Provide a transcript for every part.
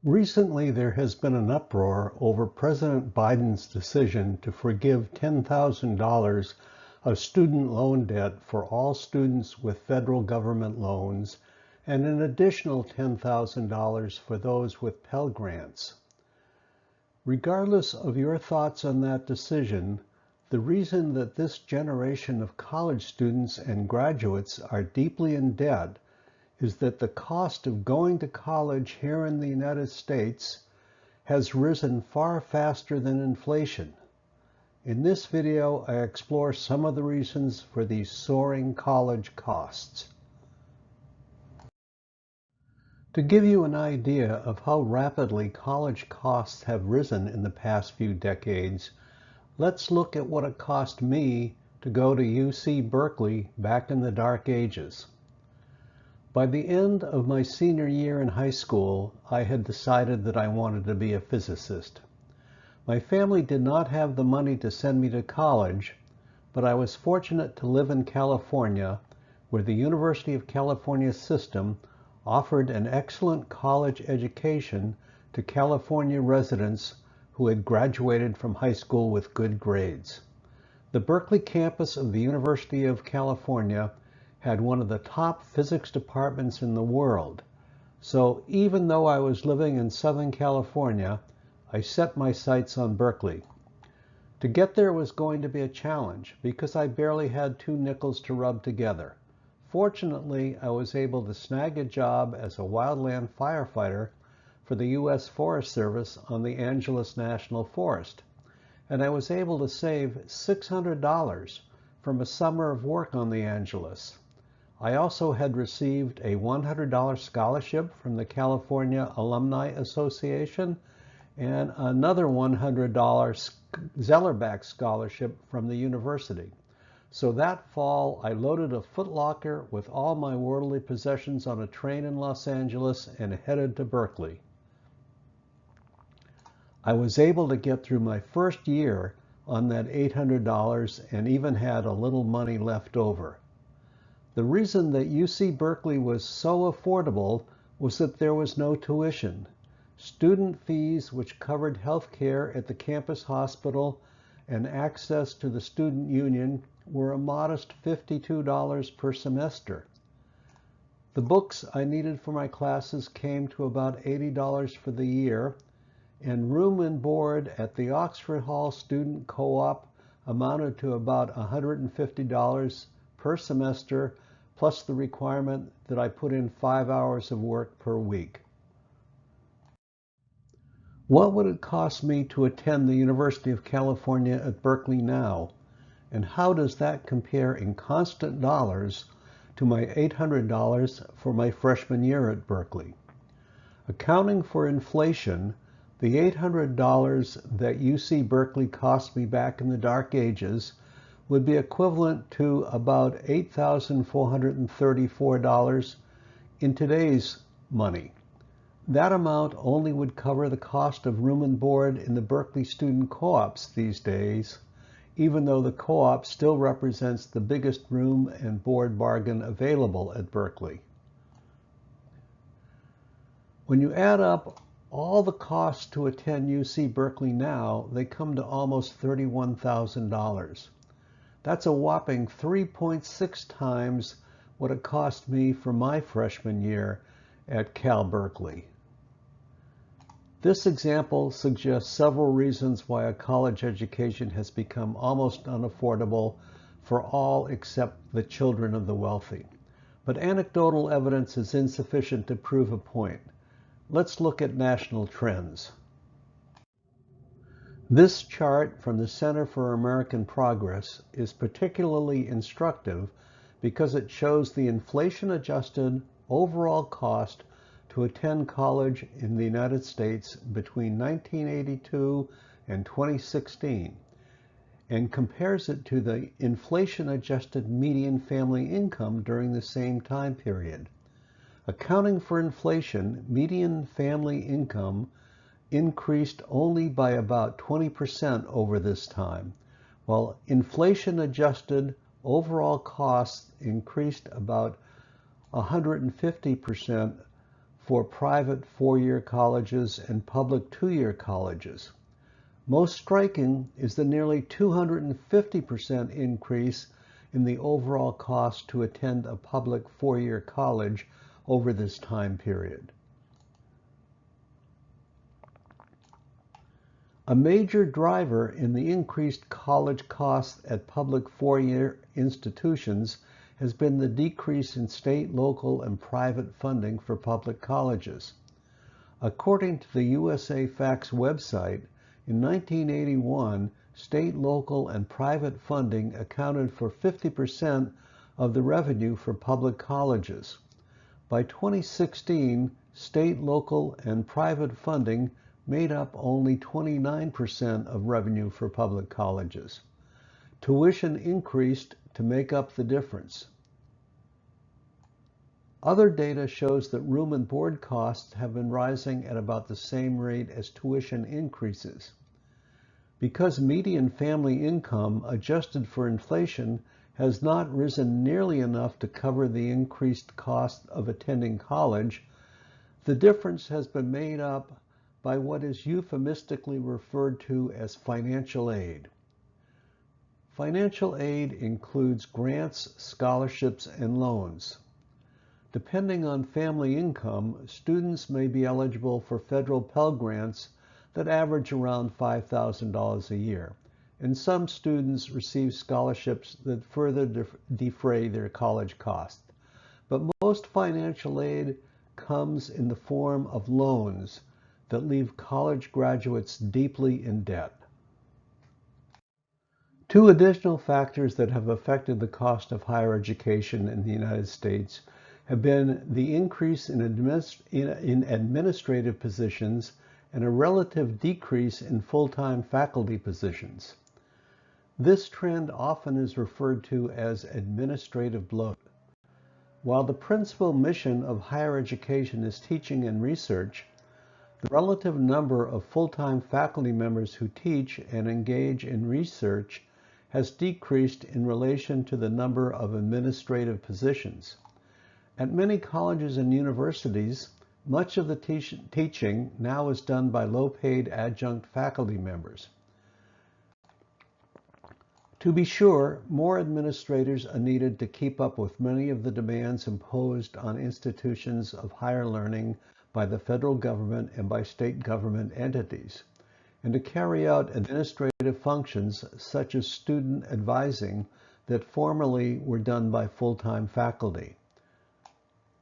Recently, there has been an uproar over President Biden's decision to forgive $10,000 of student loan debt for all students with federal government loans and an additional $10,000 for those with Pell Grants. Regardless of your thoughts on that decision, the reason that this generation of college students and graduates are deeply in debt is that the cost of going to college here in the United States has risen far faster than inflation. In this video, I explore some of the reasons for these soaring college costs. To give you an idea of how rapidly college costs have risen in the past few decades, let's look at what it cost me to go to UC Berkeley back in the dark ages. By the end of my senior year in high school, I had decided that I wanted to be a physicist. My family did not have the money to send me to college, but I was fortunate to live in California, where the University of California system offered an excellent college education to California residents who had graduated from high school with good grades. The Berkeley campus of the University of California had one of the top physics departments in the world. So even though I was living in Southern California, I set my sights on Berkeley. To get there was going to be a challenge because I barely had 2 nickels to rub together. Fortunately, I was able to snag a job as a wildland firefighter for the U.S. Forest Service on the Angeles National Forest, and I was able to save $600 from a summer of work on the Angeles. I also had received a $100 scholarship from the California Alumni Association and another $100 Zellerback scholarship from the university. So that fall, I loaded a Foot Locker with all my worldly possessions on a train in Los Angeles and headed to Berkeley. I was able to get through my first year on that $800 and even had a little money left over. The reason that UC Berkeley was so affordable was that there was no tuition. Student fees, which covered health care at the campus hospital and access to the student union, were a modest $52 per semester. The books I needed for my classes came to about $80 for the year, and room and board at the Oxford Hall Student Co-op amounted to about $150 per semester, plus the requirement that I put in 5 hours of work per week. What would it cost me to attend the University of California at Berkeley now? And how does that compare in constant dollars to my $800 for my freshman year at Berkeley? Accounting for inflation, the $800 that UC Berkeley cost me back in the dark ages would be equivalent to about $8,434 in today's money. That amount only would cover the cost of room and board in the Berkeley student co-ops these days, even though the co-op still represents the biggest room and board bargain available at Berkeley. When you add up all the costs to attend UC Berkeley now, they come to almost $31,000. That's a whopping 3.6 times what it cost me for my freshman year at Cal Berkeley. This example suggests several reasons why a college education has become almost unaffordable for all except the children of the wealthy. But anecdotal evidence is insufficient to prove a point. Let's look at national trends. This chart from the Center for American Progress is particularly instructive because it shows the inflation-adjusted overall cost to attend college in the United States between 1982 and 2016 and compares it to the inflation-adjusted median family income during the same time period. Accounting for inflation, median family income increased only by about 20% over this time, while inflation-adjusted overall costs increased about 150% for private four-year colleges and public two-year colleges. Most striking is the nearly 250% increase in the overall cost to attend a public four-year college over this time period. A major driver in the increased college costs at public four-year institutions has been the decrease in state, local, and private funding for public colleges. According to the USA Facts website, in 1981, state, local, and private funding accounted for 50% of the revenue for public colleges. By 2016, state, local, and private funding made up only 29% of revenue for public colleges. Tuition increased to make up the difference. Other data shows that room and board costs have been rising at about the same rate as tuition increases. Because median family income adjusted for inflation has not risen nearly enough to cover the increased cost of attending college, the difference has been made up by what is euphemistically referred to as financial aid. Financial aid includes grants, scholarships, and loans. Depending on family income, students may be eligible for federal Pell Grants that average around $5,000 a year, and some students receive scholarships that further defray their college costs. But most financial aid comes in the form of loans that leave college graduates deeply in debt. Two additional factors that have affected the cost of higher education in the United States have been the increase in administrative positions and a relative decrease in full-time faculty positions. This trend often is referred to as administrative bloat. While the principal mission of higher education is teaching and research, the relative number of full-time faculty members who teach and engage in research has decreased in relation to the number of administrative positions. At many colleges and universities, much of the teaching now is done by low-paid adjunct faculty members. To be sure, more administrators are needed to keep up with many of the demands imposed on institutions of higher learning by the federal government and by state government entities, and to carry out administrative functions such as student advising that formerly were done by full-time faculty.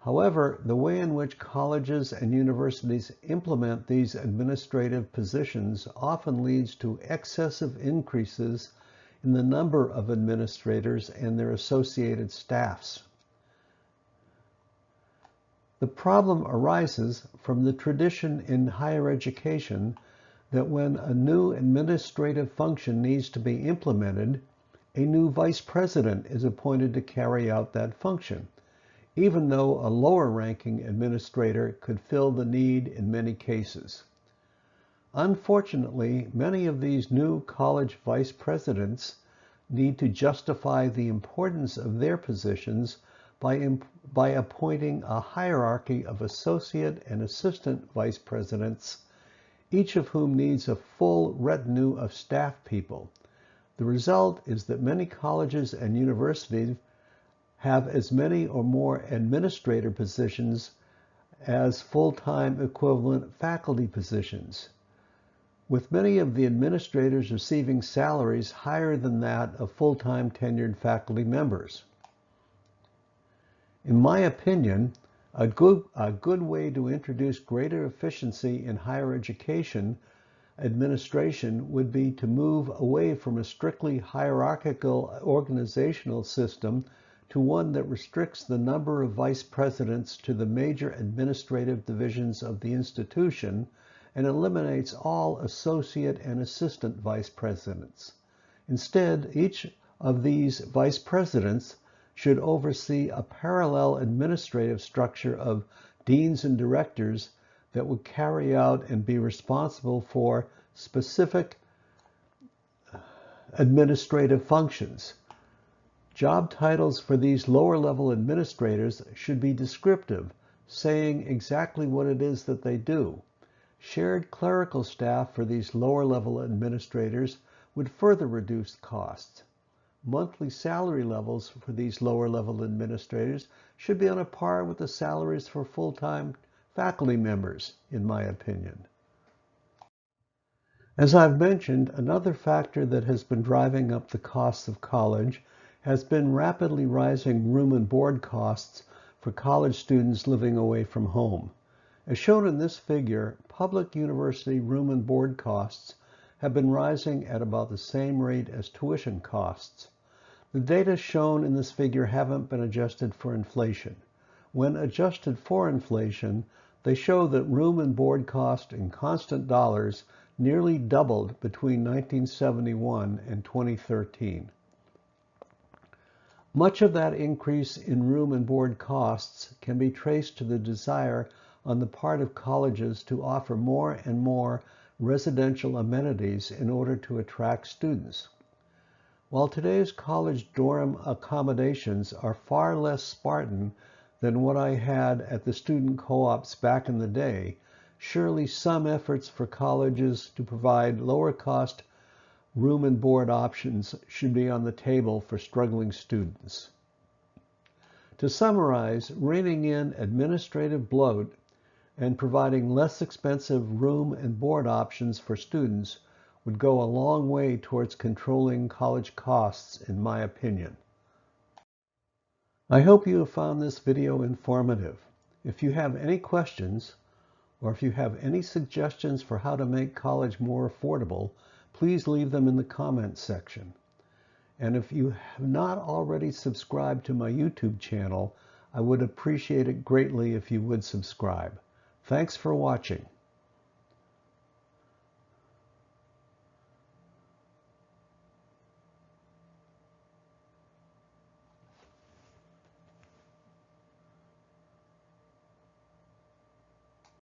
However, the way in which colleges and universities implement these administrative positions often leads to excessive increases in the number of administrators and their associated staffs. The problem arises from the tradition in higher education that when a new administrative function needs to be implemented, a new vice president is appointed to carry out that function, even though a lower-ranking administrator could fill the need in many cases. Unfortunately, many of these new college vice presidents need to justify the importance of their positions by appointing a hierarchy of associate and assistant vice presidents, each of whom needs a full retinue of staff people. The result is that many colleges and universities have as many or more administrator positions as full-time equivalent faculty positions, with many of the administrators receiving salaries higher than that of full-time tenured faculty members. In my opinion, a good way to introduce greater efficiency in higher education administration would be to move away from a strictly hierarchical organizational system to one that restricts the number of vice presidents to the major administrative divisions of the institution and eliminates all associate and assistant vice presidents. Instead, each of these vice presidents should oversee a parallel administrative structure of deans and directors that would carry out and be responsible for specific administrative functions. Job titles for these lower-level administrators should be descriptive saying exactly what it is that they do. Shared clerical staff for these lower-level administrators would further reduce costs. Monthly salary levels for these lower-level administrators should be on a par with the salaries for full-time faculty members, in my opinion. As I've mentioned, another factor that has been driving up the costs of college has been rapidly rising room and board costs for college students living away from home. As shown in this figure, public university room and board costs have been rising at about the same rate as tuition costs. The data shown in this figure haven't been adjusted for inflation. When adjusted for inflation, they show that room and board cost in constant dollars nearly doubled between 1971 and 2013. Much of that increase in room and board costs can be traced to the desire on the part of colleges to offer more and more residential amenities in order to attract students. While today's college dorm accommodations are far less Spartan than what I had at the student co-ops back in the day, surely some efforts for colleges to provide lower cost room and board options should be on the table for struggling students. To summarize, reining in administrative bloat and providing less expensive room and board options for students would go a long way towards controlling college costs, in my opinion. I hope you have found this video informative. If you have any questions, or if you have any suggestions for how to make college more affordable, please leave them in the comments section. And if you have not already subscribed to my YouTube channel, I would appreciate it greatly if you would subscribe. Thanks for watching.